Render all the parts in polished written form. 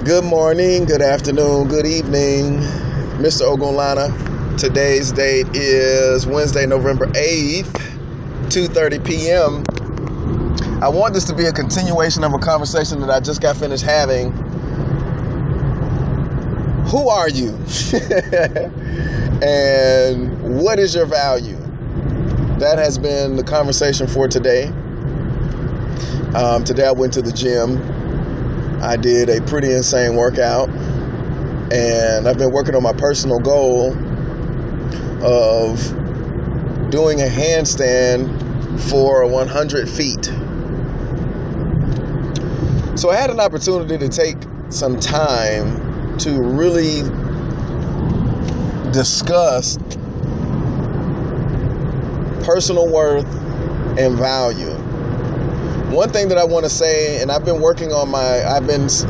Good morning, good afternoon, good evening, Mr. Ogunlana. Today's date is Wednesday, November 8th, 2:30 p.m. I want this to be a continuation of a conversation that I just got finished having. Who are you? And what is your value? That has been the conversation for today. Today I went to the gym. I did a pretty insane workout, and I've been working on my personal goal of doing a handstand for 100 feet. So I had an opportunity to take some time to really discuss personal worth and value. One thing that I want to say, and I've been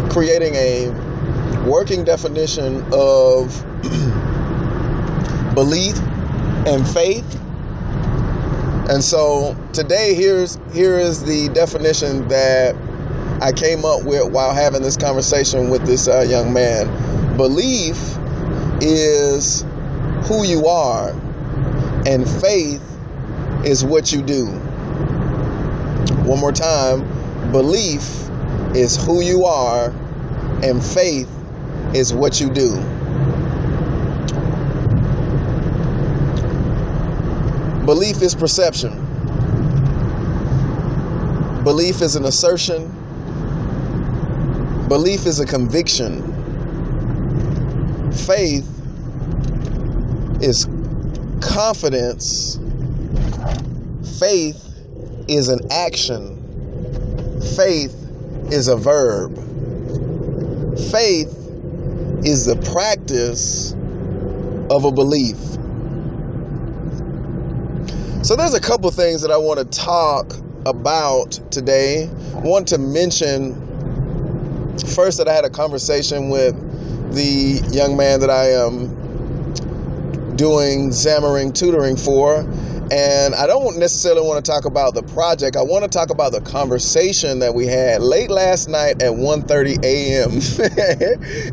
creating a working definition of belief and faith. And so today, here is the definition that I came up with while having this conversation with this young man. Belief is who you are, and faith is what you do. One more time, belief is who you are, and faith is what you do. Belief is perception. Belief is an assertion. Belief is a conviction. Faith is confidence. Faith is an action. Faith is a verb. Faith is the practice of a belief. So there's a couple things that I want to talk about today. I want to mention first that I had a conversation with the young man that I am doing Xamarin tutoring for. And I don't necessarily want to talk about the project. I want to talk about the conversation that we had late last night at 1:30 a.m.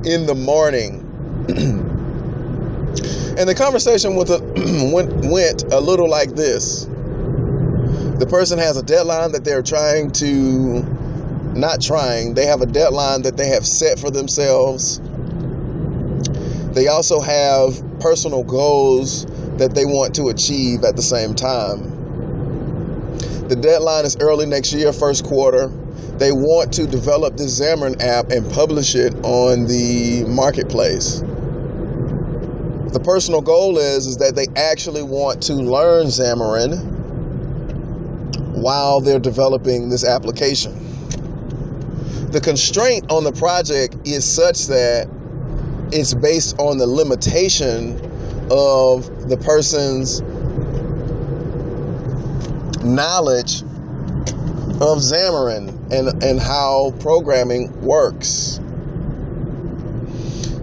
in the morning. And the conversation went a little like this. The person has a deadline that they're they have a deadline that they have set for themselves. They also have personal goals that they want to achieve at the same time. The deadline is early next year, first quarter. They want to develop this Xamarin app and publish it on the marketplace. The personal goal is that they actually want to learn Xamarin while they're developing this application. The constraint on the project is such that it's based on the limitation of the person's knowledge of Xamarin and how programming works.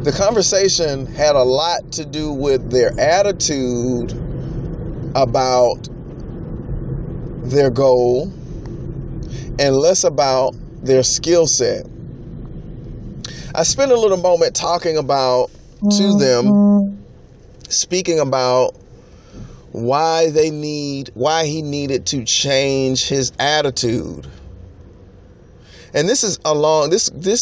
The conversation had a lot to do with their attitude about their goal and less about their skill set. I spent a little moment talking about to them, speaking about why he needed to change his attitude. And this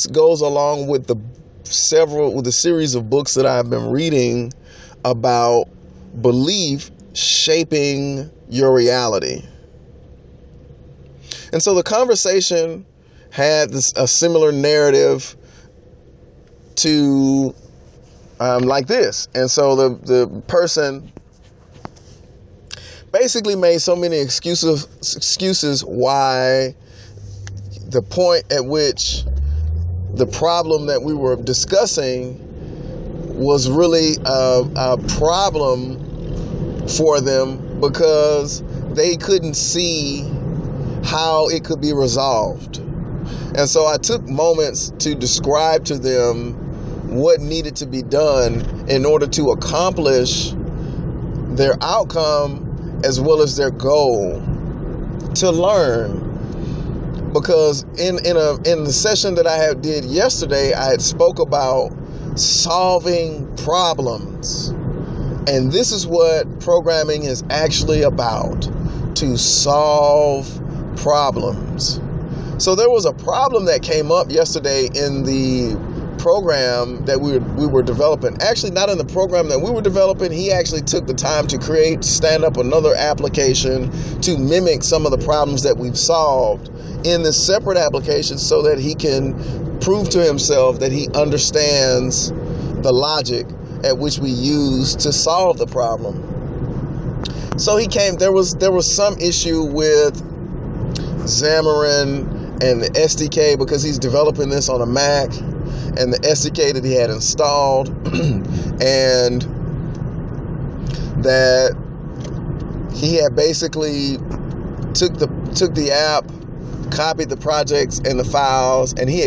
goes along with the series of books that I've been reading about belief shaping your reality. And so the conversation had a similar narrative to like this. And so the person basically made so many excuses why the point at which the problem that we were discussing was really a problem for them, because they couldn't see how it could be resolved. And so I took moments to describe to them what needed to be done in order to accomplish their outcome as well as their goal, to learn because in the session that I did yesterday, I had spoke about solving problems. And this is what programming is actually about, to solve problems. So there was a problem that came up yesterday in the program that we were developing. Actually, not in the program that we were developing. He actually took the time to stand up another application to mimic some of the problems that we've solved in this separate application, so that he can prove to himself that he understands the logic at which we use to solve the problem. So there was some issue with Xamarin and the SDK, because he's developing this on a Mac, and the SDK that he had installed, and that he had basically took the app, copied the projects and the files, and he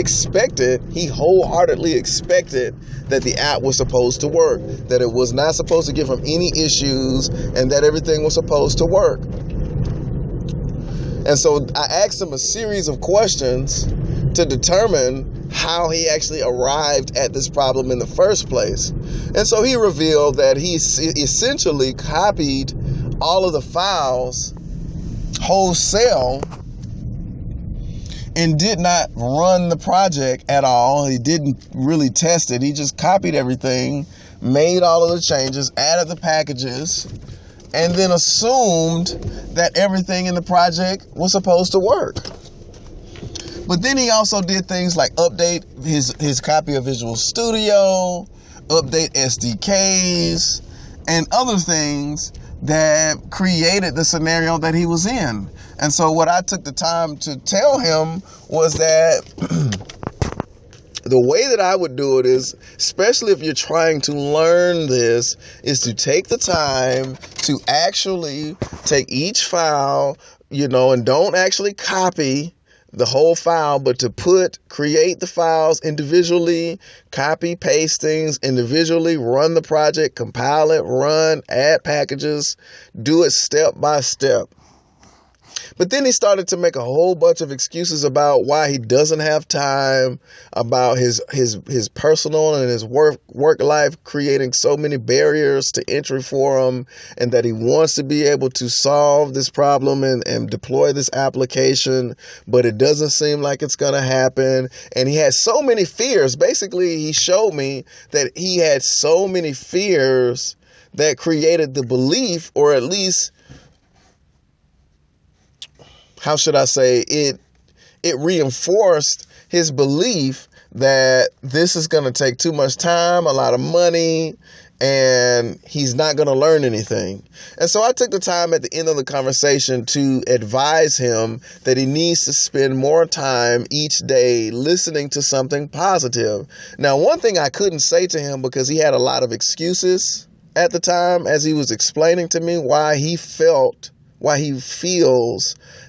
wholeheartedly expected that the app was supposed to work, that it was not supposed to give him any issues, and that everything was supposed to work. And so I asked him a series of questions to determine how he actually arrived at this problem in the first place. And so he revealed that he essentially copied all of the files wholesale and did not run the project at all. He didn't really test it. He just copied everything, made all of the changes, added the packages, and then assumed that everything in the project was supposed to work. But then he also did things like update his copy of Visual Studio, update SDKs, and other things that created the scenario that he was in. And so what I took the time to tell him was that the way that I would do it is, especially if you're trying to learn this, is to take the time to actually take each file, and don't actually copy the whole file, but to create the files individually, copy, paste things individually, run the project, compile it, run, add packages, do it step by step. But then he started to make a whole bunch of excuses about why he doesn't have time, about his personal and his work life creating so many barriers to entry for him, and that he wants to be able to solve this problem and deploy this application, but it doesn't seem like it's going to happen. And he has so many fears. Basically, he showed me that he had so many fears that created the belief, or at least, how should I say, it reinforced his belief that this is going to take too much time, a lot of money, and he's not going to learn anything. And so I took the time at the end of the conversation to advise him that he needs to spend more time each day listening to something positive. Now, one thing I couldn't say to him, because he had a lot of excuses at the time as he was explaining to me why he feels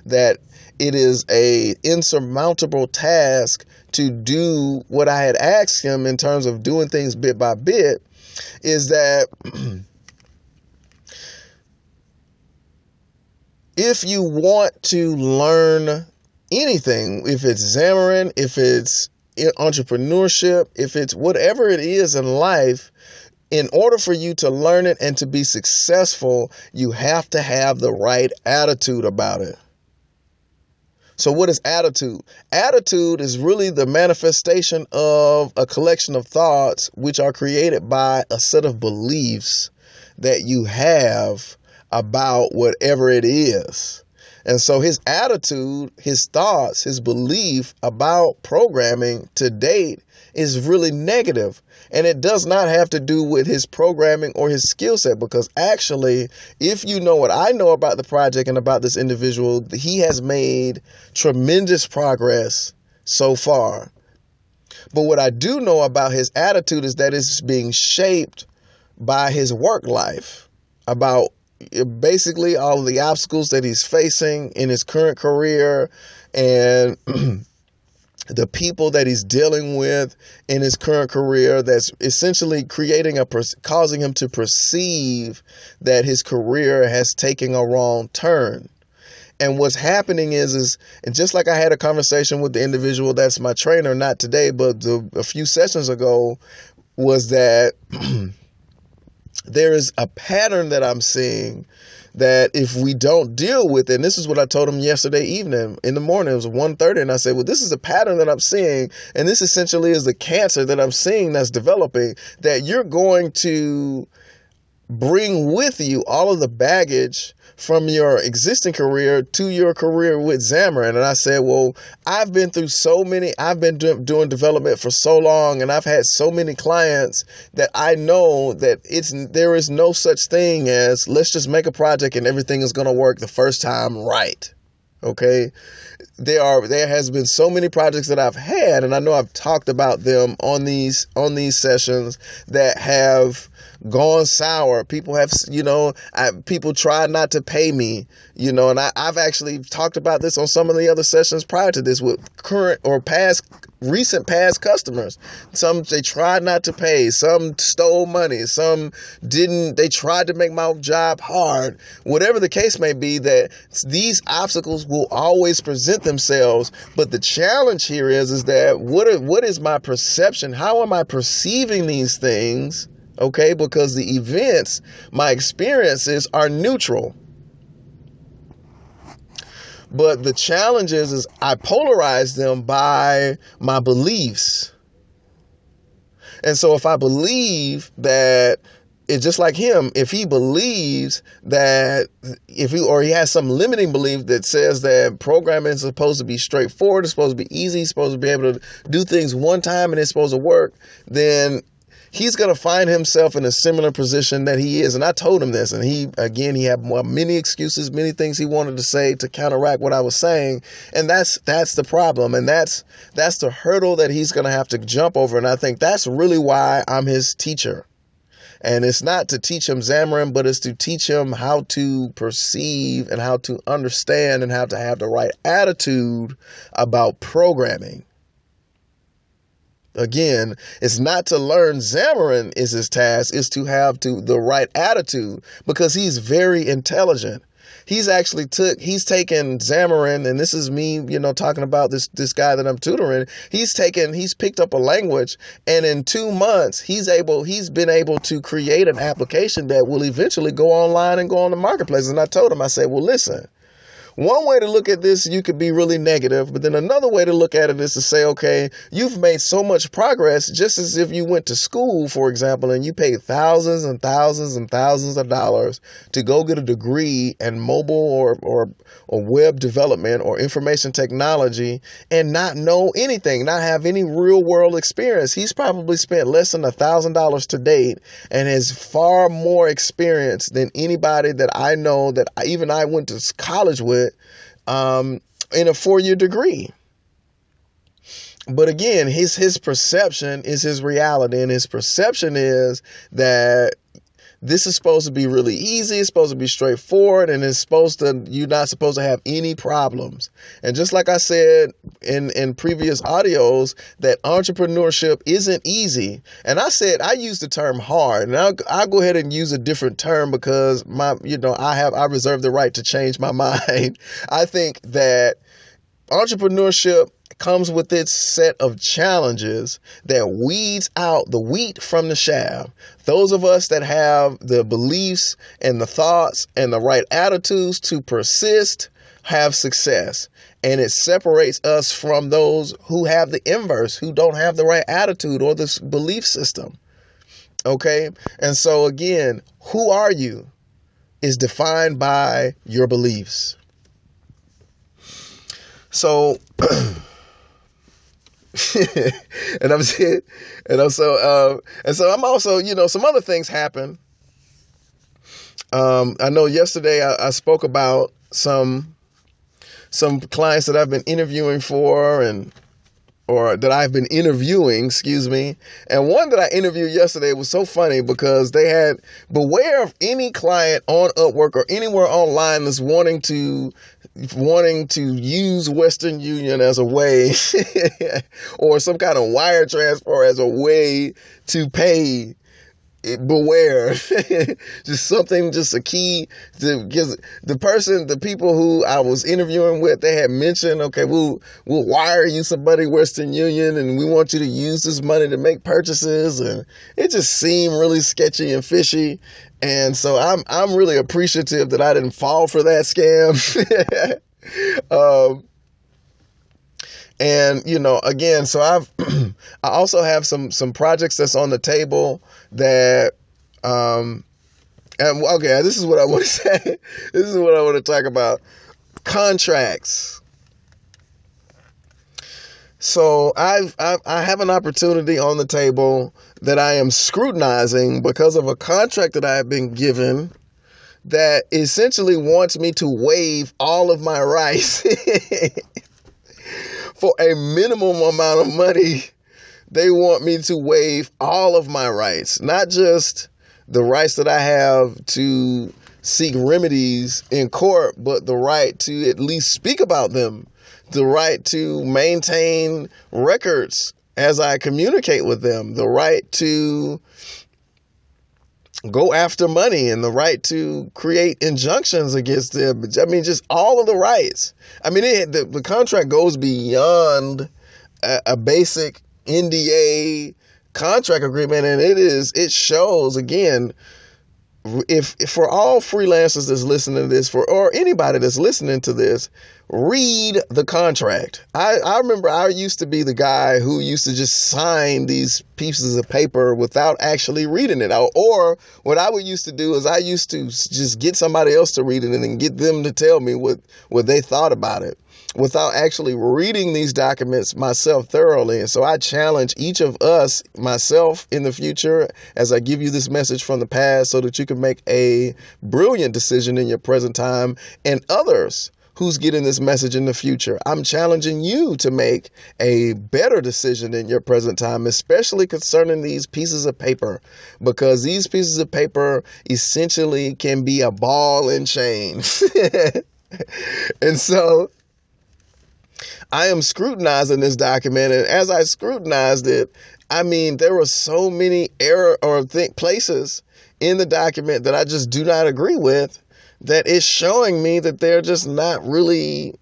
that it is a insurmountable task to do what I had asked him in terms of doing things bit by bit, is that if you want to learn anything, if it's Xamarin, if it's entrepreneurship, if it's whatever it is in life, in order for you to learn it and to be successful, you have to have the right attitude about it. So what is attitude? Attitude is really the manifestation of a collection of thoughts which are created by a set of beliefs that you have about whatever it is. And so his attitude, his thoughts, his belief about programming to date is really negative. And it does not have to do with his programming or his skill set, because actually, if you know what I know about the project and about this individual, he has made tremendous progress so far. But what I do know about his attitude is that it's being shaped by his work life, about basically all of the obstacles that he's facing in his current career, and the people that he's dealing with in his current career, that's essentially causing him to perceive that his career has taken a wrong turn. And what's happening is, and just like I had a conversation with the individual that's my trainer, not today, but a few sessions ago, was that there is a pattern that I'm seeing that if we don't deal with it, and this is what I told him yesterday evening in the morning, it was 1:30, and I said, well, this is a pattern that I'm seeing, and this essentially is the cancer that I'm seeing that's developing, that you're going to bring with you all of the baggage from your existing career to your career with Xamarin. And I said, well, I've been doing development for so long, and I've had so many clients that I know that there is no such thing as let's just make a project and everything is going to work the first time right. Okay. There has been so many projects that I've had, and I know I've talked about them on these sessions, that have gone sour. People have, people try not to pay me, and I've actually talked about this on some of the other sessions prior to this with current or recent past customers. Some, they tried not to pay, some stole money, some didn't, they tried to make my job hard. Whatever the case may be, that these obstacles will always present themselves. But the challenge here is that what is my perception? How am I perceiving these things? Okay, because the events, my experiences are neutral. But the challenge is I polarize them by my beliefs. And so if I believe that it's just like him, if he believes that he has some limiting belief that says that programming is supposed to be straightforward, it's supposed to be easy, it's supposed to be able to do things one time and it's supposed to work, then he's going to find himself in a similar position that he is. And I told him this, and he had many excuses, many things he wanted to say to counteract what I was saying. And that's the problem. And that's the hurdle that he's going to have to jump over. And I think that's really why I'm his teacher. And it's not to teach him Xamarin, but it's to teach him how to perceive and how to understand and how to have the right attitude about programming. Again, it's not to learn Xamarin is his task, it's to have the right attitude, because he's very intelligent. He's taken Xamarin, and this is me, talking about this guy that I'm tutoring. He's picked up a language, and in 2 months, he's been able to create an application that will eventually go online and go on the marketplace. And I told him, I said, well, listen, one way to look at this, you could be really negative, but then another way to look at it is to say, okay, you've made so much progress, just as if you went to school, for example, and you paid thousands and thousands and thousands of dollars to go get a degree in mobile or web development or information technology and not know anything, not have any real world experience. He's probably spent less than $1,000 to date and has far more experience than anybody that I know that even I went to college with in a 4-year degree. But again, his perception is his reality, and his perception is that this is supposed to be really easy, it's supposed to be straightforward, and you're not supposed to have any problems. And just like I said in previous audios, that entrepreneurship isn't easy. And I use the term hard, and I'll go ahead and use a different term because I reserve the right to change my mind. I think that entrepreneurship comes with its set of challenges that weeds out the wheat from the chaff. Those of us that have the beliefs and the thoughts and the right attitudes to persist have success. And it separates us from those who have the inverse, who don't have the right attitude or this belief system. Okay? And so again, who are you is defined by your beliefs. So and I'm also, some other things happen. I know yesterday I spoke about some clients that I've been interviewing for or that I've been interviewing, excuse me. And one that I interviewed yesterday was so funny because they had, beware of any client on Upwork or anywhere online that's wanting to use Western Union as a way or some kind of wire transfer as a way to pay beware. Just something, just a key to, because the people who I was interviewing with, they had mentioned, okay, we'll wire you somebody Western Union, and we want you to use this money to make purchases, and it just seemed really sketchy and fishy. And so I'm really appreciative that I didn't fall for that scam. And, again, so I also have some projects that's on the table that, and okay, this is what I want to say. This is what I want to talk about. Contracts. So I have an opportunity on the table that I am scrutinizing because of a contract that I have been given that essentially wants me to waive all of my rights. For a minimum amount of money, they want me to waive all of my rights, not just the rights that I have to seek remedies in court, but the right to at least speak about them, the right to maintain records as I communicate with them, the right to go after money, and the right to create injunctions against them. I mean, just all of the rights. I mean, the contract goes beyond a basic NDA contract agreement, and it shows, again, if for all freelancers that's listening to this, or anybody that's listening to this, read the contract. I remember I used to be the guy who used to just sign these pieces of paper without actually reading it. Or what I would used to do is I used to just get somebody else to read it and then get them to tell me what they thought about it, without actually reading these documents myself thoroughly. And so I challenge each of us, myself in the future, as I give you this message from the past so that you can make a brilliant decision in your present time, and others who's getting this message in the future. I'm challenging you to make a better decision in your present time, especially concerning these pieces of paper, because these pieces of paper essentially can be a ball and chain. And so I am scrutinizing this document, and as I scrutinized it, I mean, there were so many places in the document that I just do not agree with, that is showing me that they're just not really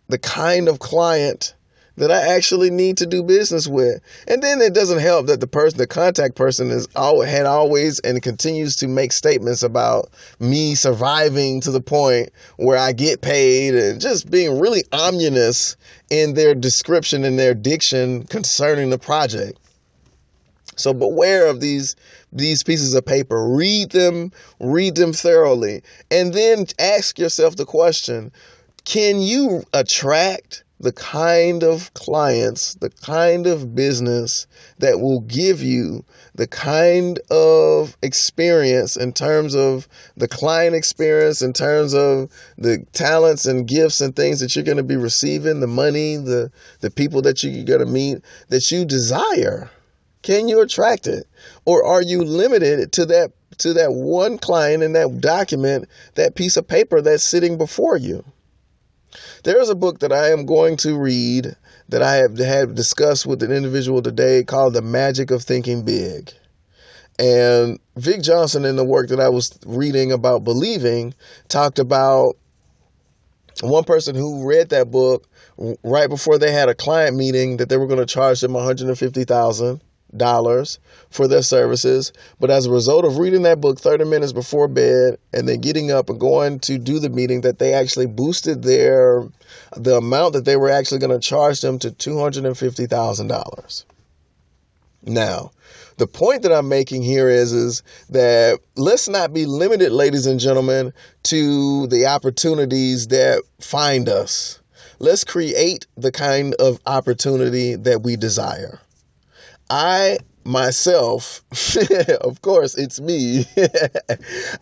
the kind of client that I actually need to do business with. And then it doesn't help that the contact person had always and continues to make statements about me surviving to the point where I get paid, and just being really ominous in their description and their diction concerning the project. So beware of these pieces of paper. Read them thoroughly, and then ask yourself the question: can you attract the kind of clients, the kind of business that will give you the kind of experience in terms of the client experience, in terms of the talents and gifts and things that you're going to be receiving, the money, the people that you're going to meet, that you desire? Can you attract it? Or are you limited to that one client in that document, that piece of paper that's sitting before you? There's a book that I am going to read that I have discussed with an individual today called The Magic of Thinking Big. And Vic Johnson, in the work that I was reading about believing, talked about one person who read that book right before they had a client meeting that they were going to charge them $150,000 for their services. But as a result of reading that book 30 minutes before bed and then getting up and going to do the meeting, that they actually boosted the amount that they were actually going to charge them to $250,000. Now, the point that I'm making here is that let's not be limited, ladies and gentlemen, to the opportunities that find us. Let's create the kind of opportunity that we desire. I myself, of course, it's me.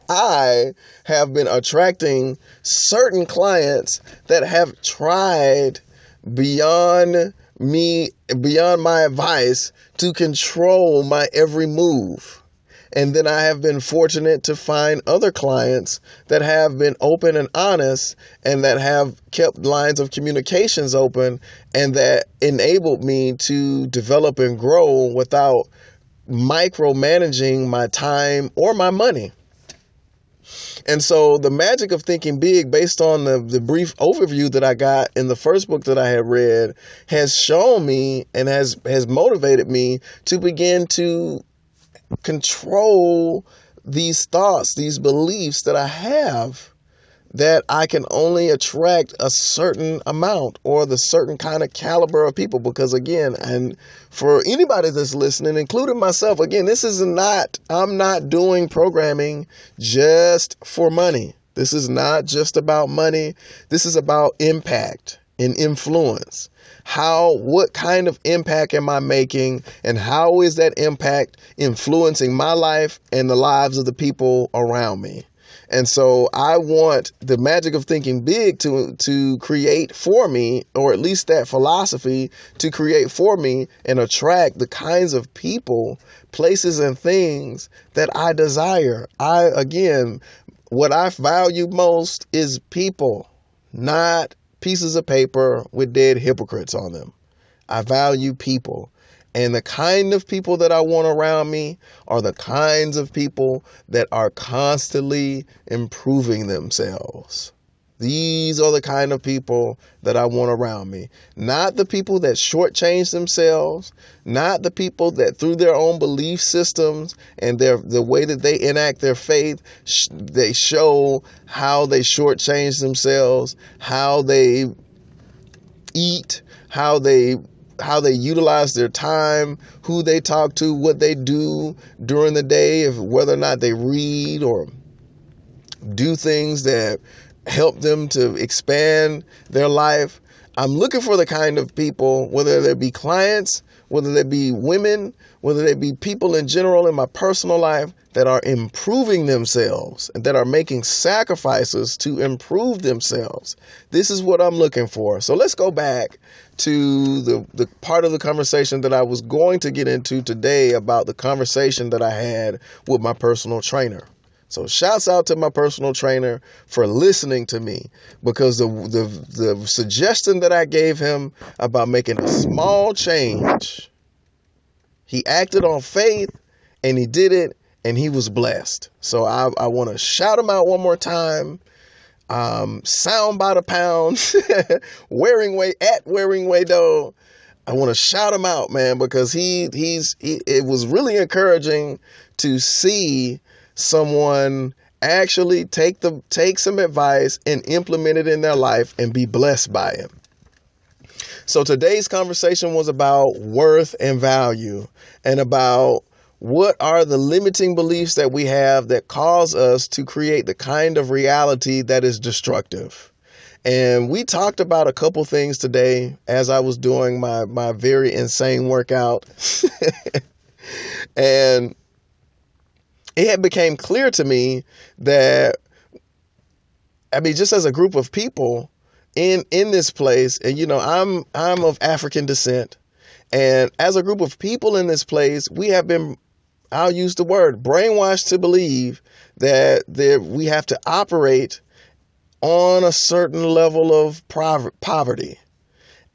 I have been attracting certain clients that have tried beyond my advice to control my every move. And then I have been fortunate to find other clients that have been open and honest, and that have kept lines of communications open, and that enabled me to develop and grow without micromanaging my time or my money. And so the magic of thinking big, based on the brief overview that I got in the first book that I had read, has shown me and has motivated me to begin to control these thoughts, these beliefs that I have, that I can only attract a certain amount or the certain kind of caliber of people. Because again, and for anybody that's listening, including myself, again, I'm not doing programming just for money. This is not just about money. This is about impact and influence. What kind of impact am I making, and how is that impact influencing my life and the lives of the people around me? And so I want the magic of thinking big to create for me, or at least that philosophy to create for me and attract the kinds of people, places, and things that I desire. What I value most is people, not pieces of paper with dead hypocrites on them. I value people. And the kind of people that I want around me are the kinds of people that are constantly improving themselves. These are the kind of people that I want around me. Not the people that shortchange themselves, not the people that through their own belief systems and the way that they enact their faith, they show how they shortchange themselves, how they eat, how they utilize their time, who they talk to, what they do during the day, whether or not they read or do things that help them to expand their life. I'm looking for the kind of people, whether they be clients, whether they be women, whether they be people in general in my personal life, that are improving themselves and that are making sacrifices to improve themselves. This is what I'm looking for. So let's go back to the part of the conversation that I was going to get into today, about the conversation that I had with my personal trainer. So shouts out to my personal trainer for listening to me, because the suggestion that I gave him about making a small change, he acted on faith and he did it, and he was blessed. So I want to shout him out one more time. Sound by the pound, wearing way though. I want to shout him out, man, because it was really encouraging to see someone actually take some advice and implement it in their life and be blessed by it. So today's conversation was about worth and value, and about what are the limiting beliefs that we have that cause us to create the kind of reality that is destructive. And we talked about a couple things today as I was doing my very insane workout. And it had became clear to me that, just as a group of people in this place, and I'm of African descent, and as a group of people in this place, we have been, I'll use the word, brainwashed to believe that we have to operate on a certain level of poverty.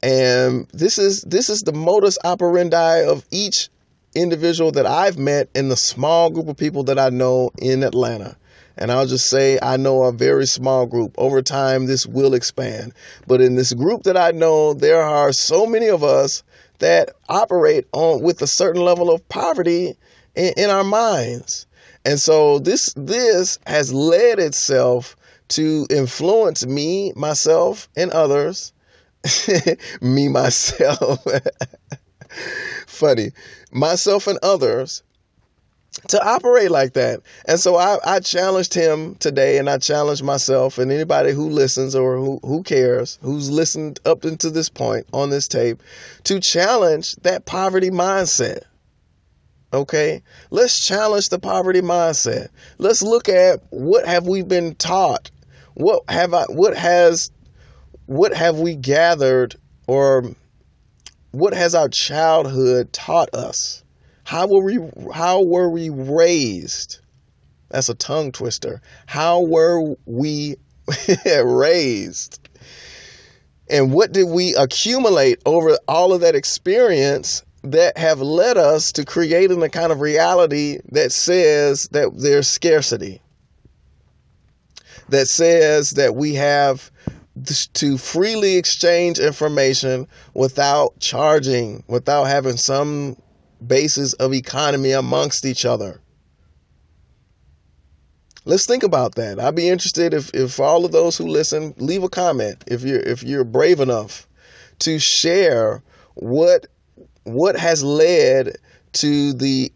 And this is the modus operandi of each individual that I've met in the small group of people that I know in Atlanta. And I'll just say, I know a very small group. Over time, this will expand. But in this group that I know, there are so many of us that operate with a certain level of poverty in our minds. And so this has led itself to influence me, myself, and others. Me, myself. Funny. Myself and others to operate like that. And so I challenged him today, and I challenged myself and anybody who listens or who cares, who's listened up into this point on this tape, to challenge that poverty mindset. Okay, let's challenge the poverty mindset. Let's look at what have we been taught? What have we gathered, or what has our childhood taught us? How were we raised? That's a tongue twister. How were we raised? And what did we accumulate over all of that experience that have led us to creating the kind of reality that says that there's scarcity, that says that we have to freely exchange information without charging, without having some basis of economy amongst each other. Let's think about that. I'd be interested if all of those who listen, leave a comment if you're brave enough to share what has led to the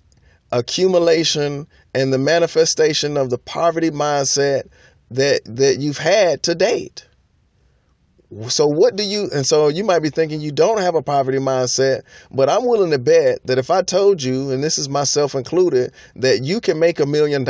accumulation and the manifestation of the poverty mindset that you've had to date. So so you might be thinking you don't have a poverty mindset, but I'm willing to bet that if I told you, and this is myself included, that you can make $1 million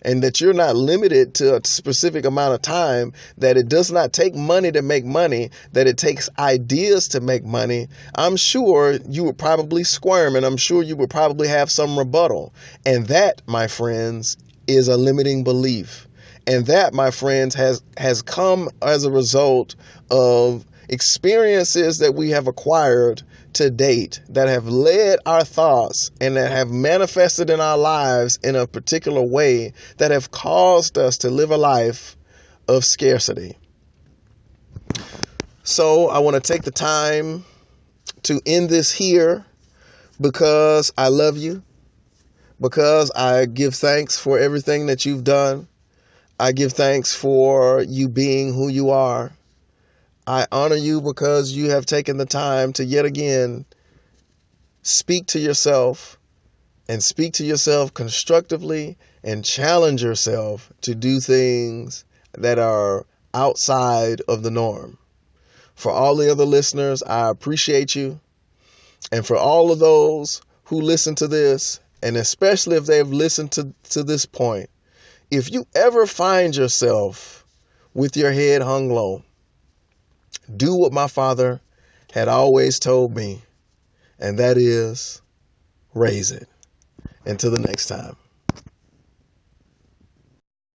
and that you're not limited to a specific amount of time, that it does not take money to make money, that it takes ideas to make money, I'm sure you would probably squirm, and I'm sure you would probably have some rebuttal. And that, my friends, is a limiting belief. And that, my friends, has come as a result of experiences that we have acquired to date that have led our thoughts and that have manifested in our lives in a particular way that have caused us to live a life of scarcity. So I want to take the time to end this here because I love you, because I give thanks for everything that you've done. I give thanks for you being who you are. I honor you because you have taken the time to yet again speak to yourself and speak to yourself constructively and challenge yourself to do things that are outside of the norm. For all the other listeners, I appreciate you. And for all of those who listen to this, and especially if they've listened to this point, if you ever find yourself with your head hung low, do what my father had always told me, and that is raise it. Until the next time.